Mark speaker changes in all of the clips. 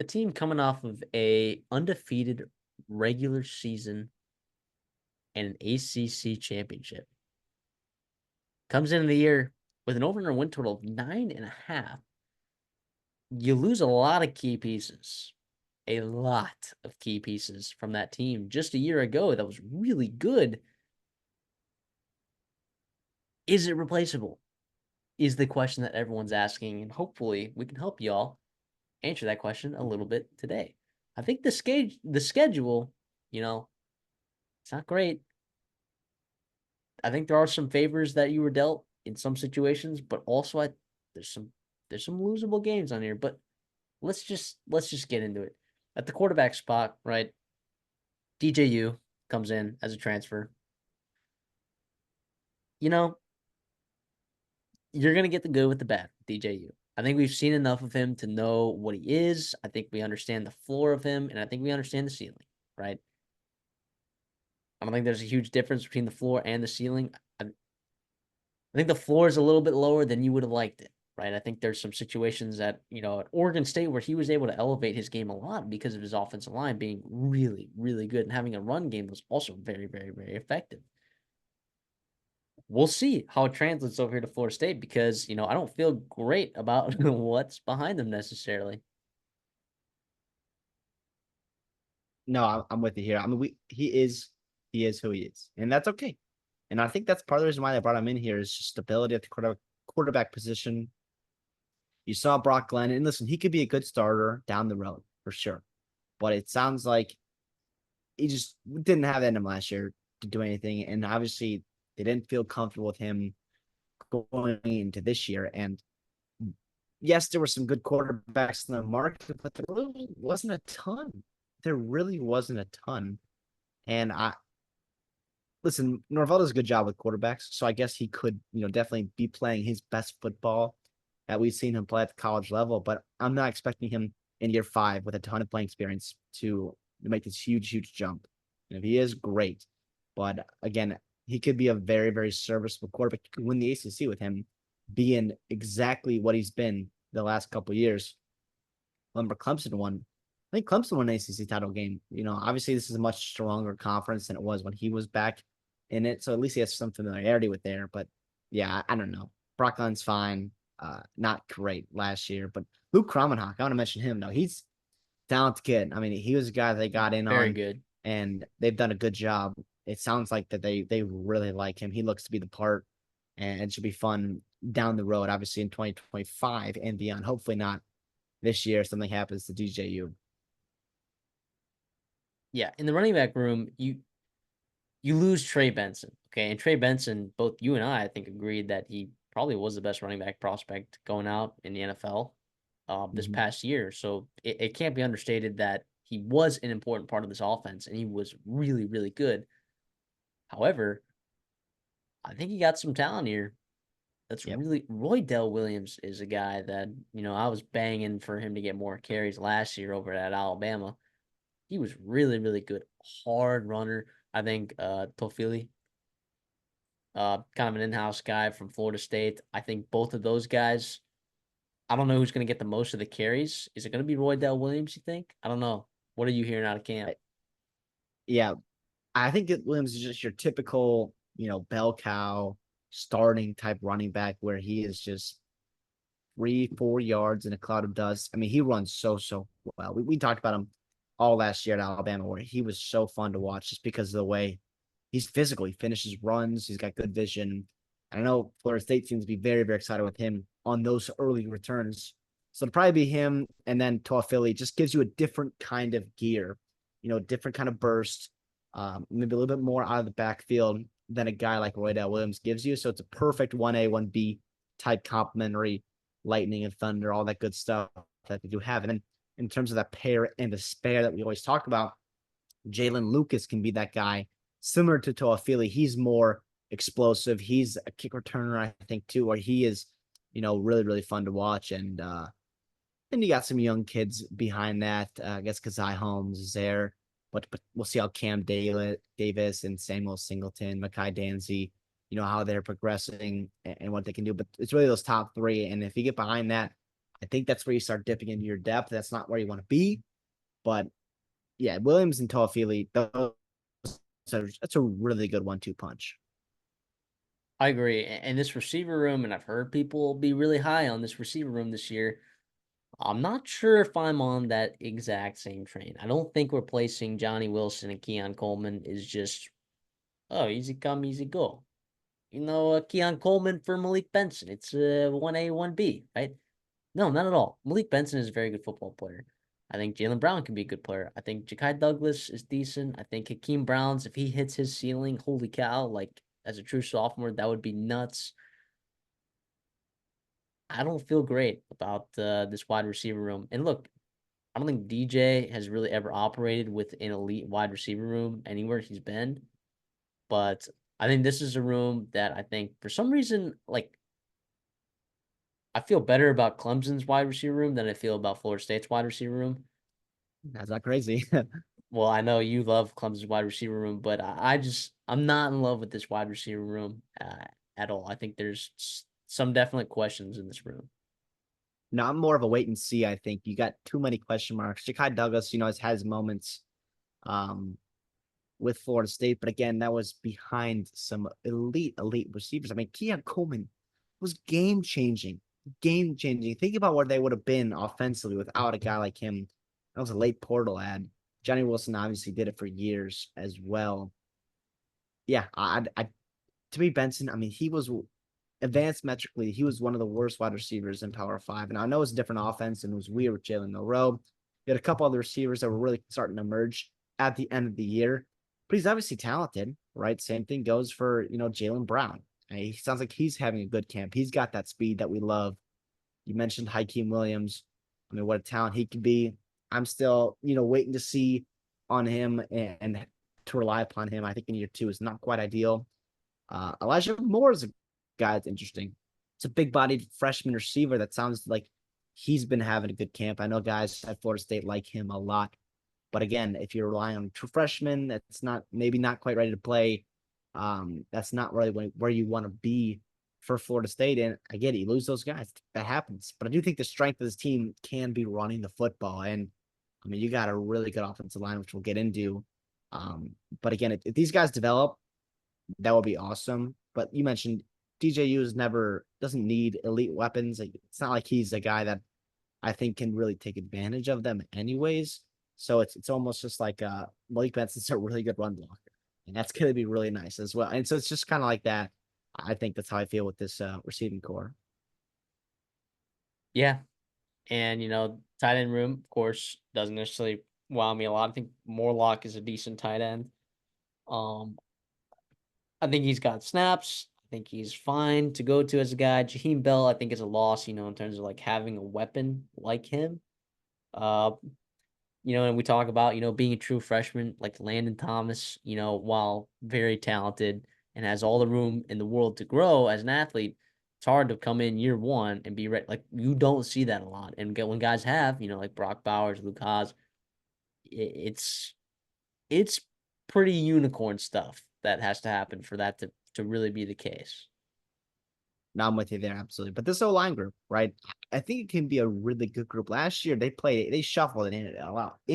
Speaker 1: A team coming off of a undefeated regular season and an ACC championship comes into the year with an over-under win total of 9.5. You lose a lot of key pieces, a lot of key pieces from that team just a year ago that was really good. Is it replaceable? Is the question that everyone's asking, and hopefully we can help y'all answer that question a little bit today. I think the schedule, you know, it's not great. I think there are some favors that you were dealt in some situations, but also there's some there's some losable games on here. But let's just get into it. At the quarterback spot, right? DJU comes in as a transfer. You know, you're gonna get the good with the bad, DJU. I think we've seen enough of him to know what he is. I think we understand the floor of him, and I think we understand the ceiling, right? I don't think there's a huge difference between the floor and the ceiling. I think the floor is a little bit lower than you would have liked it, right? I think there's some situations at, at Oregon State where he was able to elevate his game a lot because of his offensive line being really, really good and having a run game was also very, very, very effective. We'll see how it translates over here to Florida State because, I don't feel great about what's behind them necessarily.
Speaker 2: No, I'm with you here. I mean, he is who he is, and that's okay. And I think that's part of the reason why they brought him in here is just stability at the quarterback position. You saw Brock Glenn, and listen, he could be a good starter down the road for sure. But it sounds like he just didn't have that in him last year to do anything. And obviously, they didn't feel comfortable with him going into this year. And yes, there were some good quarterbacks in the market, but there really wasn't a ton. There really wasn't a ton. And listen, Norvell does a good job with quarterbacks, so I guess he could, definitely be playing his best football that we've seen him play at the college level. But I'm not expecting him in year 5 with a ton of playing experience to make this huge, huge jump. And if he is great, but again, he could be a very, very serviceable quarterback. You could win the ACC with him being exactly what he's been the last couple of years. Remember, Clemson won. I think Clemson won an ACC title game. Obviously, this is a much stronger conference than it was when he was back in it. So at least he has some familiarity with there. But yeah, I don't know. Brocklin's fine. Not great last year. But Luke Kromenhoek, I want to mention him. No, he's talented kid. I mean, he was a guy they got in
Speaker 1: Very
Speaker 2: on,
Speaker 1: good.
Speaker 2: and they've done a good job. It sounds like that they really like him. He looks to be the part, and it should be fun down the road, obviously in 2025 and beyond. Hopefully not this year. Something happens to DJU.
Speaker 1: Yeah, in the running back room, you lose Trey Benson. Okay. And Trey Benson, both you and I think, agreed that he probably was the best running back prospect going out in the NFL this
Speaker 2: Mm-hmm.
Speaker 1: past year. So it can't be understated that he was an important part of this offense and he was really, really good. However, I think he got some talent here. That's
Speaker 2: Yep.
Speaker 1: really Roy Dell Williams is a guy that, I was banging for him to get more carries last year over at Alabama. He was really, really good. Hard runner. I think Tofili, kind of an in-house guy from Florida State. I think both of those guys. I don't know who's going to get the most of the carries. Is it going to be Roy Dell Williams? You think? I don't know. What are you hearing out of camp?
Speaker 2: Yeah, I think that Williams is just your typical, bell cow starting type running back where he is just 3, 4 yards in a cloud of dust. I mean, he runs so well. We talked about him all last year at Alabama, where he was so fun to watch just because of the way he's physical. He finishes runs. He's got good vision. I know Florida State seems to be very, very excited with him on those early returns. So it'll probably be him and then Philly just gives you a different kind of gear, different kind of burst, maybe a little bit more out of the backfield than a guy like Roy Dell Williams gives you. So it's a perfect 1A, 1B type complementary lightning and thunder, all that good stuff that they do have. And then in terms of that pair and the spare that we always talk about, Jalen Lucas can be that guy similar to Toafili. He's more explosive. He's a kick returner, I think, too, where he is, really, really fun to watch. And then you got some young kids behind that. I guess Kazai Holmes is there, but we'll see how Cam Davis and Samuel Singleton, Makai Danzy, how they're progressing and what they can do. But it's really those top 3. And if you get behind that, I think that's where you start dipping into your depth. That's not where you want to be. But yeah, Williams and Toafili, that's a really good 1-2 punch.
Speaker 1: I agree. And this receiver room, and I've heard people be really high on this receiver room this year. I'm not sure if I'm on that exact same train. I don't think replacing Johnny Wilson and Keon Coleman is just, oh, easy come, easy go. Keon Coleman for Malik Benson. It's 1A, 1B, right? No, not at all. Malik Benson is a very good football player. I think Jalen Brown can be a good player. I think Ja'Kai Douglas is decent. I think Hakeem Brown's, if he hits his ceiling, holy cow, like as a true sophomore, that would be nuts. I don't feel great about this wide receiver room. And look, I don't think DJ has really ever operated with an elite wide receiver room anywhere he's been. But I think this is a room that I think for some reason, like, I feel better about Clemson's wide receiver room than I feel about Florida State's wide receiver room.
Speaker 2: That's not crazy.
Speaker 1: Well, I know you love Clemson's wide receiver room, but I'm not in love with this wide receiver room at all. I think there's some definite questions in this room.
Speaker 2: No, I'm more of a wait and see. I think you got too many question marks. Ja'Kai Douglas, has had his moments um, with Florida State, but again, that was behind some elite receivers. I mean, Keon Coleman was game changing, game changing. Think about where they would have been offensively without a guy like him. That was a late portal ad. Johnny Wilson obviously did it for years as well. Yeah, to me, Benson, I mean, he was advanced metrically, he was one of the worst wide receivers in Power Five. And I know it's a different offense and it was weird with Jalen Milroe. You had a couple other receivers that were really starting to emerge at the end of the year, but he's obviously talented, right? Same thing goes for, Jalen Brown. He sounds like he's having a good camp. He's got that speed that we love. You mentioned Hakeem Williams. I mean, what a talent he could be. I'm still, waiting to see on him and to rely upon him. I think in year 2 is not quite ideal. Elijah Moore is a guy that's interesting. It's a big-bodied freshman receiver that sounds like he's been having a good camp. I know guys at Florida State like him a lot, but again, if you're relying on true freshmen, that's maybe not quite ready to play. That's not really where you want to be for Florida State. And I get it, you lose those guys, that happens. But I do think the strength of this team can be running the football. And I mean, you got a really good offensive line, which we'll get into. But again, if these guys develop, that would be awesome. But you mentioned DJU doesn't need elite weapons. Like, it's not like he's a guy that I think can really take advantage of them anyways. So it's almost just like Malik Benson's a really good run blocker. And that's gonna be really nice as well. And so it's just kind of like that. I think that's how I feel with this receiving core.
Speaker 1: Yeah. And, tight end room, of course, doesn't necessarily wow me a lot. I think Morlock is a decent tight end. Um, I think he's got snaps. I think he's fine to go to as a guy. Jaheim Bell, I think, is a loss, in terms of like having a weapon like him. Uh, and we talk about, being a true freshman like Landon Thomas, while very talented and has all the room in the world to grow as an athlete, it's hard to come in year 1 and be ready. Like, you don't see that a lot. And when guys have, like Brock Bowers, Luke Haas, it's pretty unicorn stuff that has to happen for that to really be the case.
Speaker 2: No, I'm with you there, absolutely. But this O-line group, right? I think it can be a really good group. Last year, they shuffled it in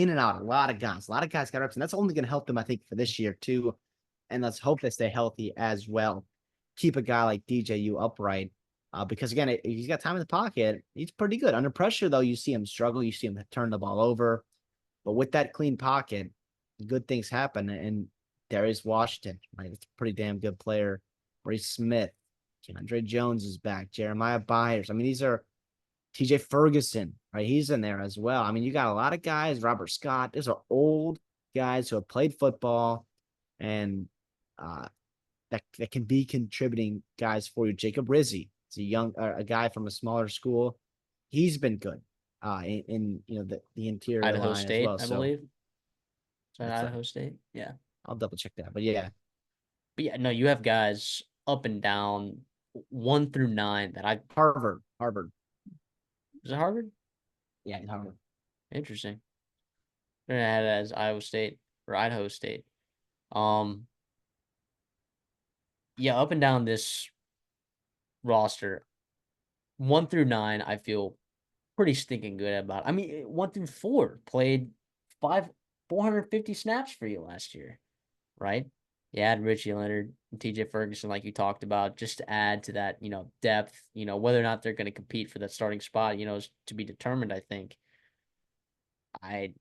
Speaker 2: and out, a lot of guys. A lot of guys got reps, and that's only going to help them, I think, for this year, too. And let's hope they stay healthy as well. Keep a guy like DJU upright. Because, again, if he's got time in the pocket, he's pretty good. Under pressure, though, you see him struggle. You see him turn the ball over. But with that clean pocket, good things happen. And Darius Washington, right? It's a pretty damn good player. Maurice Smith, Keandre Jones is back. Jeremiah Byers. I mean, these are TJ Ferguson, right? He's in there as well. I mean, you got a lot of guys. Robert Scott. These are old guys who have played football and that can be contributing guys for you. Jacob Rizzi. It's a guy from a smaller school. He's been good in the interior
Speaker 1: Idaho
Speaker 2: line as
Speaker 1: State,
Speaker 2: well.
Speaker 1: I
Speaker 2: So
Speaker 1: believe. Is that
Speaker 2: that's
Speaker 1: Idaho State? Yeah.
Speaker 2: I'll double check that. But yeah,
Speaker 1: But yeah, no, you have guys up and down 1 through 9 that I
Speaker 2: Harvard.
Speaker 1: is it Harvard?
Speaker 2: Yeah, Harvard.
Speaker 1: Interesting. I had it as Iowa State or Idaho State. Um, yeah, up and down this roster, 1 through 9, I feel pretty stinking good about it. I mean, 1 through 4 played five 450 snaps for you last year, right? You had Richie Leonard and TJ Ferguson, like you talked about, just to add to that, depth. Whether or not they're going to compete for that starting spot, is to be determined. I think I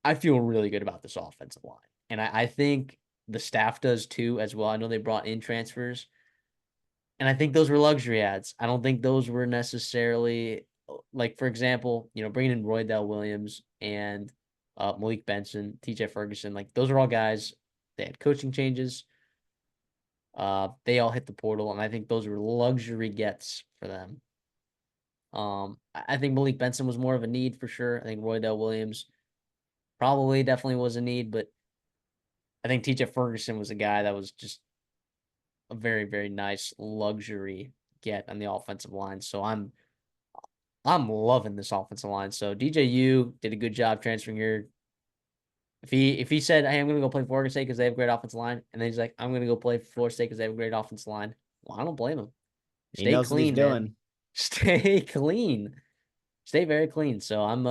Speaker 1: I feel really good about this offensive line, and I think the staff does too as well. I know they brought in transfers, and I think those were luxury ads. I don't think those were necessarily like, for example, bringing in Roy Dell Williams and Malik Benson, TJ Ferguson. Like, those are all guys. They had coaching changes. They all hit the portal, and I think those were luxury gets for them. I think Malik Benson was more of a need for sure. I think Roy Dell Williams probably definitely was a need, but I think TJ Ferguson was a guy that was just a very, very nice luxury get on the offensive line. So I'm loving this offensive line. So DJU did a good job transferring here. If he said, "Hey, I'm gonna go play for Oregon State because they have a great offensive line," and then he's like, "I'm gonna go play for Florida State because they have a great offensive line," well, I don't blame him.
Speaker 2: He
Speaker 1: Stay
Speaker 2: knows what he's
Speaker 1: clean, man.
Speaker 2: doing.
Speaker 1: Stay clean. Stay very clean. So I'm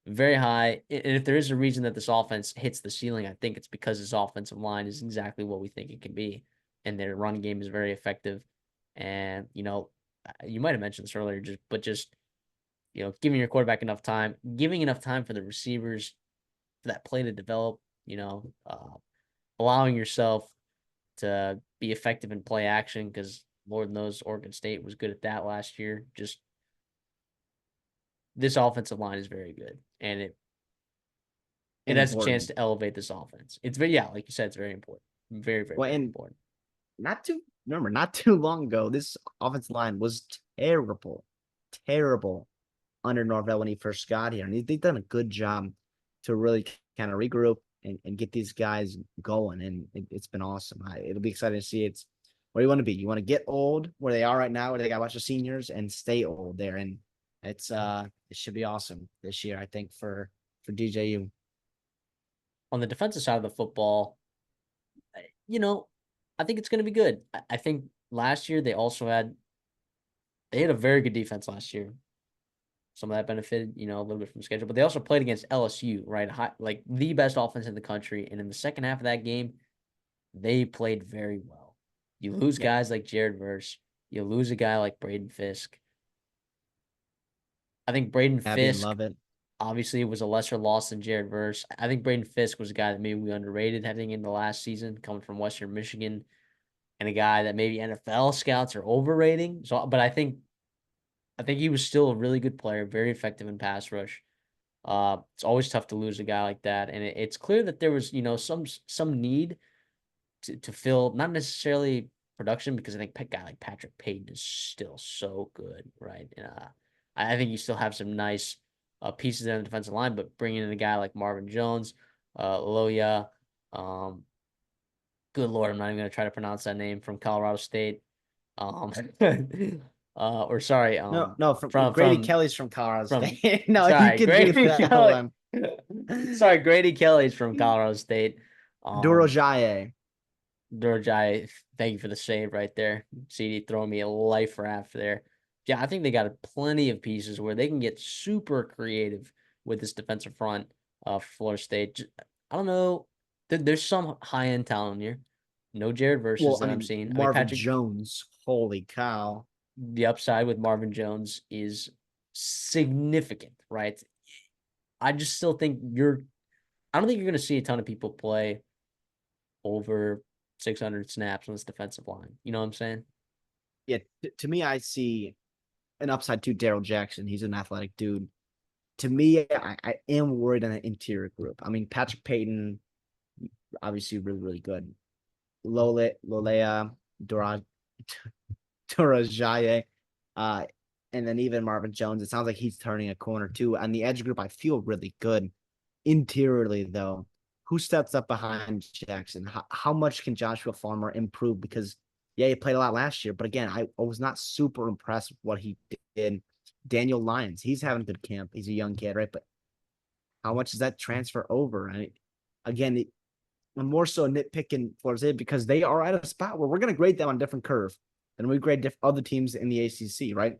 Speaker 1: very high. And if there is a reason that this offense hits the ceiling, I think it's because this offensive line is exactly what we think it can be, and their run game is very effective. And you might have mentioned this earlier, just giving your quarterback enough time, giving enough time for the receivers for that play to develop. Allowing yourself to be effective in play action because Lord knows Oregon State was good at that last year. Just this offensive line is very good, and it
Speaker 2: And
Speaker 1: has a chance
Speaker 2: important.
Speaker 1: to elevate this offense. It's very, yeah, like you said, it's very important, very, very,
Speaker 2: Well,
Speaker 1: very
Speaker 2: and
Speaker 1: important.
Speaker 2: not too long ago, this offensive line was terrible, terrible under Norvell when he first got here. And they've done a good job to really kind of regroup and get these guys going. And it's been awesome. It'll be exciting to see it's where you want to be. You want to get old where they are right now, where they got a bunch of seniors, and stay old there. And it should be awesome this year, I think, for DJU.
Speaker 1: On the defensive side of the football, you know, I think it's going to be good. I think last year they had a very good defense last year. Some of that benefited, a little bit from schedule, but they also played against LSU, right? Like the best offense in the country. And in the second half of that game, they played very well. You lose
Speaker 2: Yeah,
Speaker 1: guys like Jared Verse, you lose a guy like Braden Fisk. I think Braden
Speaker 2: Abby and
Speaker 1: Fisk
Speaker 2: love it.
Speaker 1: obviously was a lesser loss than Jared Verse. I think Braden Fisk was a guy that maybe we underrated heading into last season, coming from Western Michigan, and a guy that maybe NFL scouts are overrating. So, but I think he was still a really good player, very effective in pass rush. It's always tough to lose a guy like that, and it's clear that there was some need to fill, not necessarily production, because I think a guy like Patrick Payton is still so good, right? And I think you still have some nice pieces on the defensive line, but bringing in a guy like Marvin Jones, Loya, um, good lord, I'm not even gonna try to pronounce that name, from Colorado State, um, or sorry,
Speaker 2: No, no, from
Speaker 1: from
Speaker 2: Grady
Speaker 1: from
Speaker 2: Kelly's from Colorado
Speaker 1: from
Speaker 2: State. No, you
Speaker 1: sorry,
Speaker 2: could do
Speaker 1: Grady
Speaker 2: that
Speaker 1: Kelly.
Speaker 2: one.
Speaker 1: Sorry, Grady Kelly's from Colorado State. Um,
Speaker 2: Durojaye.
Speaker 1: Dorjai, thank you for the save right there. CD throwing me a life raft there. Yeah, I think they got plenty of pieces where they can get super creative with this defensive front for Florida State. I don't know. There's some high end talent here. No Jared
Speaker 2: Well,
Speaker 1: versus
Speaker 2: I
Speaker 1: that I'm
Speaker 2: mean,
Speaker 1: seeing. I mean,
Speaker 2: Marvin
Speaker 1: Patrick,
Speaker 2: Jones. Holy cow.
Speaker 1: the upside with Marvin Jones is significant, right? I just still think I don't think you're going to see a ton of people play over 600 snaps on this defensive line. You know what I'm saying?
Speaker 2: Yeah, to me, I see an upside to Daryl Jackson. He's an athletic dude. To me, I am worried on the interior group. I mean, Patrick Payton, obviously really, really good. Lolea, Dura, Durajaye, uh, and then even Marvin Jones. It sounds like he's turning a corner too. On the edge group, I feel really good. Interiorly, though, who steps up behind Jackson? How much can Joshua Farmer improve? Because yeah, he played a lot last year, but again, I was not super impressed with what he did. Daniel Lyons, he's having a good camp. He's a young kid, right? But how much does that transfer over? Again, I'm more so nitpicking Florida State because they are at a spot where we're going to grade them on a different curve than we grade other teams in the ACC, right?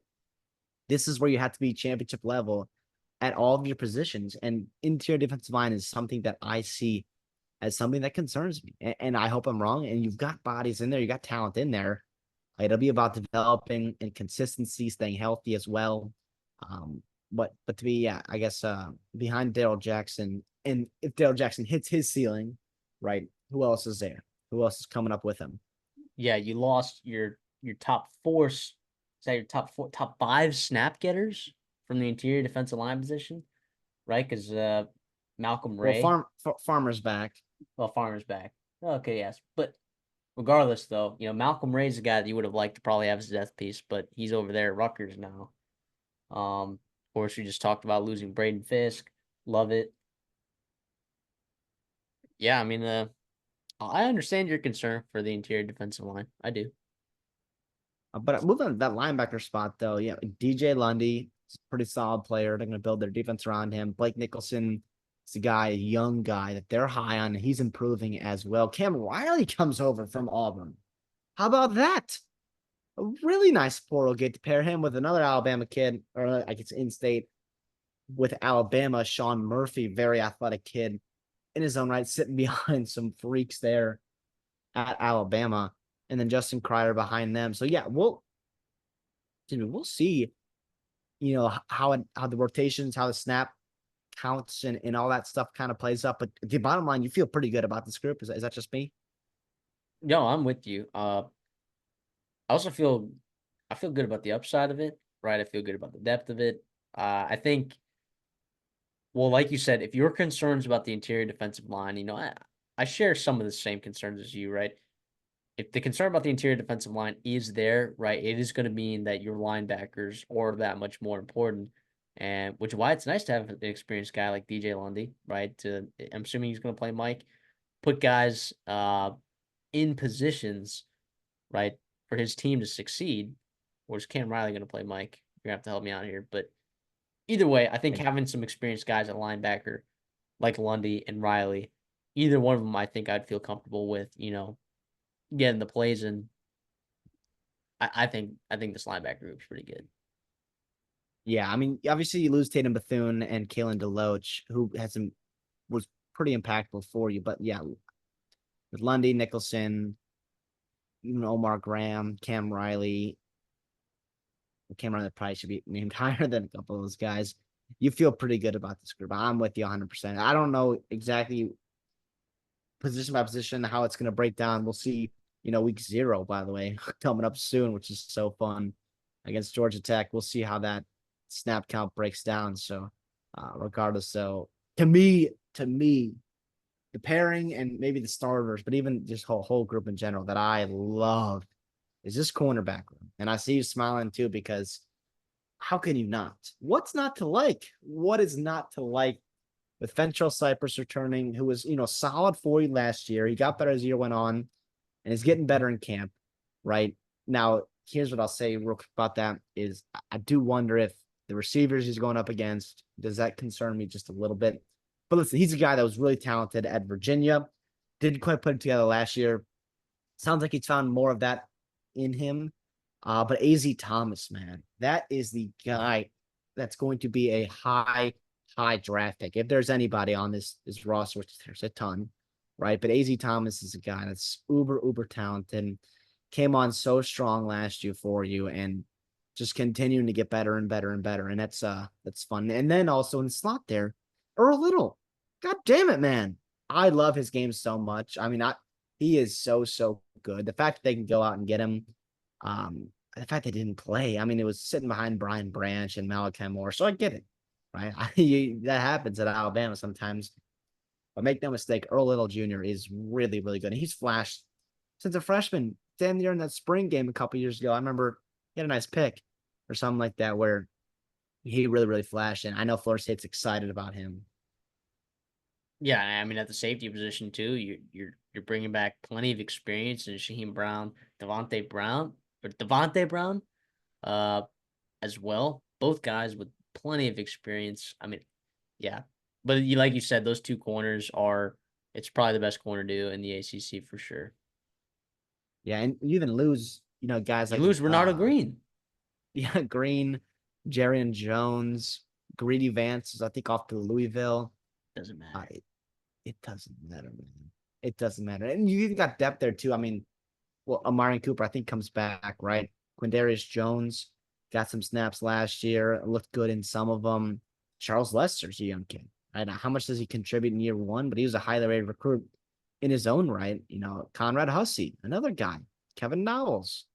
Speaker 2: This is where you have to be championship level at all of your positions. And interior defensive line is something that I see as something that concerns me. And I hope I'm wrong. And you've got bodies in there, you got talent in there. It'll be about developing and consistency, staying healthy as well. Um, but to be, yeah, I guess behind Daryl Jackson, and if Daryl Jackson hits his ceiling, right, who else is there? Who else is coming up with him?
Speaker 1: Yeah, you lost your top four. Is that your top five snap getters from the interior defensive line position, right? Because Malcolm
Speaker 2: Well,
Speaker 1: Ray,
Speaker 2: Farmer's back.
Speaker 1: well, Farmer's back. Okay, yes, but regardless, though, Malcolm Ray's the guy that you would have liked to probably have as a death piece, but he's over there at Rutgers now. Of course, we just talked about losing Braden Fisk. Love it. Yeah, I mean, I understand your concern for the interior defensive line. I do.
Speaker 2: But moving on to that linebacker spot, though, yeah, DJ Lundy is a pretty solid player. They're going to build their defense around him. Blake Nicholson is a young guy that they're high on. He's improving as well. Cam Riley comes over from Auburn. How about that? A really nice portal get to pair him with another Alabama kid, or I guess in-state with Alabama, Sean Murphy, very athletic kid in his own right, sitting behind some freaks there at Alabama, and then Justin Crider behind them. So yeah, we'll see, how the rotations, how the snap counts and all that stuff kind of plays up. But the bottom line, you feel pretty good about this group. Is that just me?
Speaker 1: No, I'm with you. I also I feel good about the upside of it, right? I feel good about the depth of it. I think, well, like you said, if your concerns about the interior defensive line, I share some of the same concerns as you, right? If the concern about the interior defensive line is there, right, it is going to mean that your linebackers are that much more important, and which is why it's nice to have an experienced guy like DJ Lundy, right? I'm assuming he's going to play Mike, put guys in positions, right, for his team to succeed. Or is Cam Riley going to play Mike? You're gonna have to help me out here, but either way, I think
Speaker 2: And
Speaker 1: having some experienced guys at linebacker like Lundy and Riley, either one of them, I think I'd feel comfortable with, getting the plays in. I think this linebacker group's pretty good.
Speaker 2: yeah, I mean, obviously you lose Tatum Bethune and Kalen DeLoach, who was pretty impactful for you. But yeah, with Lundy, Nicholson, even Omar Graham, Cam Riley probably should be named higher than a couple of those guys. You feel pretty good about this group. I'm with you 100%. I don't know exactly position by position how it's going to break down. We'll see, week 0, by the way, coming up soon, which is so fun against Georgia Tech. We'll see how that snap count breaks down. So, regardless, so to me, the pairing and maybe the starters, but even just whole group in general that I love is this cornerback room. And I see you smiling too, because how can you not? What's not to like? What is not to like with Fentrell Cypress returning, who was, solid for you last year? He got better as the year went on and is getting better in camp, right? Now, here's what I'll say real quick about that is I do wonder if the receivers he's going up against, does that concern me just a little bit? But listen, he's a guy that was really talented at Virginia. Didn't quite put it together last year. Sounds like he's found more of that in him. But AZ Thomas, man, that is the guy that's going to be a high draft pick. If there's anybody on this roster, which there's a ton, right? But AZ Thomas is a guy that's uber talented, came on so strong last year for you, and just continuing to get better and better and better. And that's fun. And then also in the slot there, Earl Little. God damn it, man. I love his game so much. I mean, he is so good. The fact that they can go out and get him, the fact they didn't play. I mean, it was sitting behind Brian Branch and Malachi Moore, so I get it, right? That happens at Alabama sometimes. But make no mistake, Earl Little Jr. is really good. And he's flashed since a freshman, damn near in that spring game a couple years ago. I remember he had a nice pick or something like that where he really flashed. And I know Florida State's excited about him.
Speaker 1: Yeah, I mean at the safety position too, you're bringing back plenty of experience in Shaheem Brown, Devontae Brown, uh, as well. Both guys with plenty of experience. I mean, yeah, but like you said, those two corners are. It's probably the best corner duo in the ACC for sure.
Speaker 2: Yeah, and you even lose, guys
Speaker 1: You
Speaker 2: like
Speaker 1: lose Renardo Green.
Speaker 2: yeah, Green. Jarian Jones, Greedy Vance is, I think, off to Louisville.
Speaker 1: Doesn't matter.
Speaker 2: It doesn't matter, man. It doesn't matter. And you even got depth there, too. I mean, well, Amari Cooper, I think, comes back, right? Quindarius Jones got some snaps last year, looked good in some of them. Charles Lester's a young kid. Right? How much does he contribute in year one? But he was a highly rated recruit in his own right. Conrad Hussey, another guy. Kevin Knowles.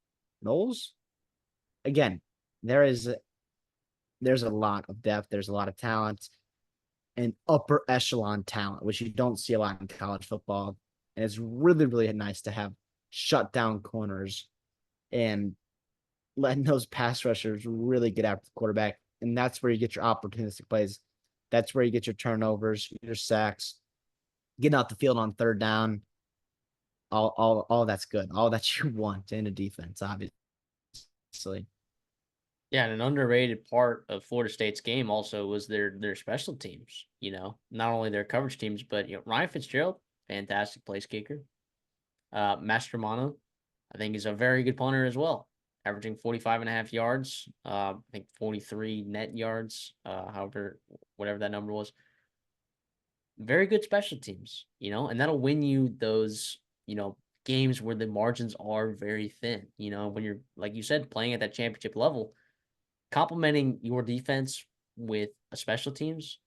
Speaker 2: Again, there is there's a lot of depth. There's a lot of talent and upper echelon talent, which you don't see a lot in college football. And it's really, really nice to have shut down corners and letting those pass rushers really get after the quarterback. And that's where you get your opportunistic plays. That's where you get your turnovers, your sacks, getting out the field on third down. All that's good. All that you want in a defense, obviously.
Speaker 1: Yeah, and an underrated part of Florida State's game also was their special teams. Not only their coverage teams, but Ryan Fitzgerald, fantastic place kicker. Mastromano, I think, is a very good punter as well, averaging 45.5 yards. I think 43 net yards. Whatever that number was. Very good special teams, and that'll win you those, games where the margins are very thin. When you're, like you said, playing at that championship level, complementing your defense with a special teams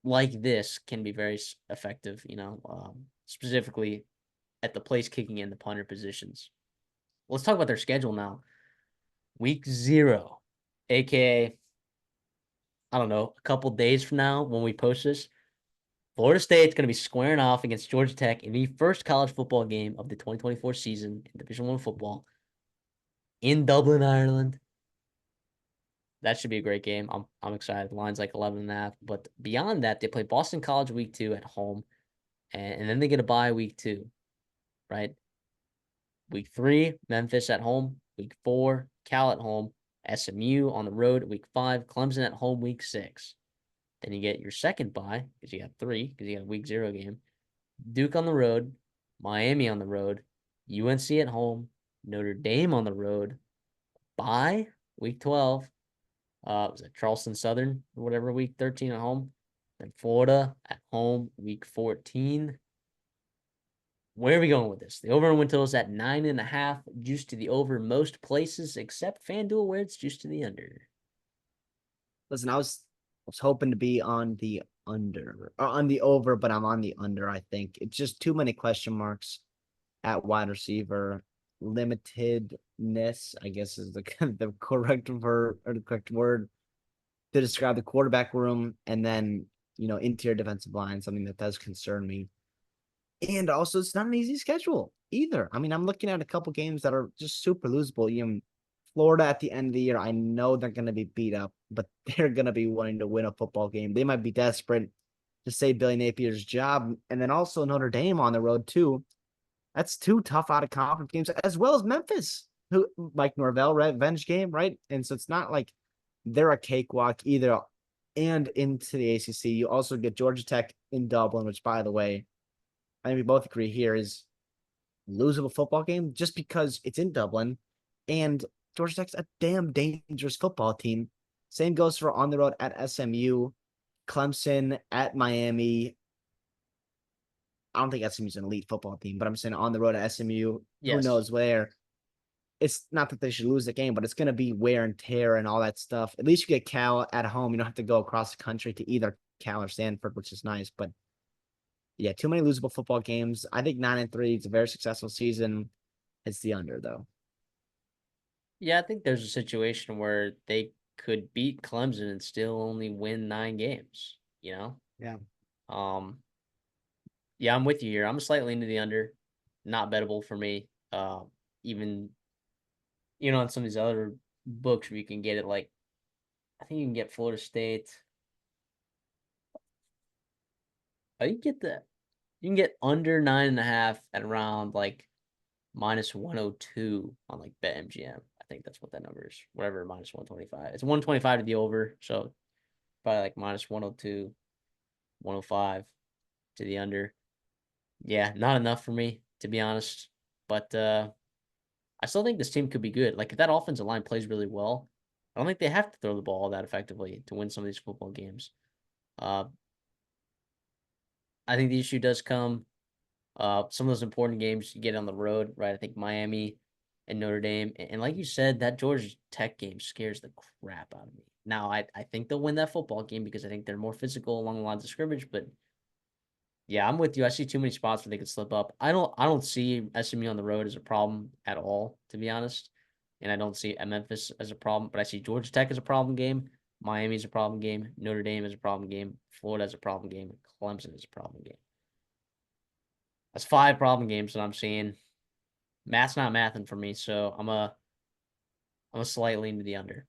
Speaker 1: like this can be very effective, specifically at the place kicking and the punter positions. Let's talk about their schedule now. Week 0, aka, I don't know, a couple days from now when we post this, Florida State's going to be squaring off against Georgia Tech in the first college football game of the 2024 season in Division I football in Dublin, Ireland. That should be a great game. I'm excited. The line's like 11.5. But beyond that, they play Boston College week 2 at home, and then they get a bye week 2, right? Week 3, Memphis at home. Week 4, Cal at home. SMU on the road. Week 5, Clemson at home. Week 6. Then you get your second bye because you got 3 because you got a week 0 game. Duke on the road. Miami on the road. UNC at home. Notre Dame on the road. Bye week 12. Was it Charleston Southern or whatever, week 13 at home? Then Florida at home, week 14. Where are we going with this? The over and win total is at 9.5, juice to the over most places except FanDuel, where it's juice to the under.
Speaker 2: Listen, I was hoping to be on the under or on the over, but I'm on the under. I think it's just too many question marks at wide receiver. Limitedness, I guess, is the correct verb or the correct word to describe the quarterback room, and then interior defensive line, something that does concern me. And also, it's not an easy schedule either. I mean, I'm looking at a couple games that are just super losable. Florida at the end of the year, I know they're going to be beat up, but they're going to be wanting to win a football game. They might be desperate to save Billy Napier's job. And then also Notre Dame on the road, too. That's 2 tough out of conference games, as well as Memphis, who Mike Norvell revenge game, right? And so it's not like they're a cakewalk either. And into the ACC, you also get Georgia Tech in Dublin, which, by the way, I think we both agree here is losable football game just because it's in Dublin, and Georgia Tech's a damn dangerous football team. Same goes for on the road at SMU, Clemson at Miami. I don't think SMU's an elite football team, but I'm saying on the road at SMU, who
Speaker 1: Yes.
Speaker 2: knows where. It's not that they should lose the game, but it's going to be wear and tear and all that stuff. At least you get Cal at home. You don't have to go across the country to either Cal or Stanford, which is nice. But yeah, too many losable football games. I think 9-3 is a very successful season. It's the under, though.
Speaker 1: Yeah, I think there's a situation where they could beat Clemson and still only win 9 games,
Speaker 2: Yeah.
Speaker 1: Um, yeah, I'm with you here. I'm slightly into the under. Not bettable for me. Even, on some of these other books where you can get it, like, I think you can get Florida State. Oh, you can get under 9.5 at around like minus 102 on like BetMGM. I think that's what that number is. Whatever, minus 125. It's 125 to the over, so probably like minus 102, 105 to the under. Yeah, not enough for me, to be honest. But I still think this team could be good. Like, if that offensive line plays really well, I don't think they have to throw the ball that effectively to win some of these football games. I think the issue does come some of those important games you get on the road, right? I think Miami and Notre Dame, and like you said, that Georgia Tech game scares the crap out of me. Now, I think they'll win that football game because I think they're more physical along the lines of scrimmage. But yeah, I'm with you. I see too many spots where they could slip up. I don't see SMU on the road as a problem at all, to be honest. And I don't see Memphis as a problem, but I see Georgia Tech as a problem game. Miami is a problem game. Notre Dame is a problem game. Florida is a problem game. Clemson is a problem game. That's 5 problem games that I'm seeing. Math's not mathing for me, so I'm a slight lean to the under.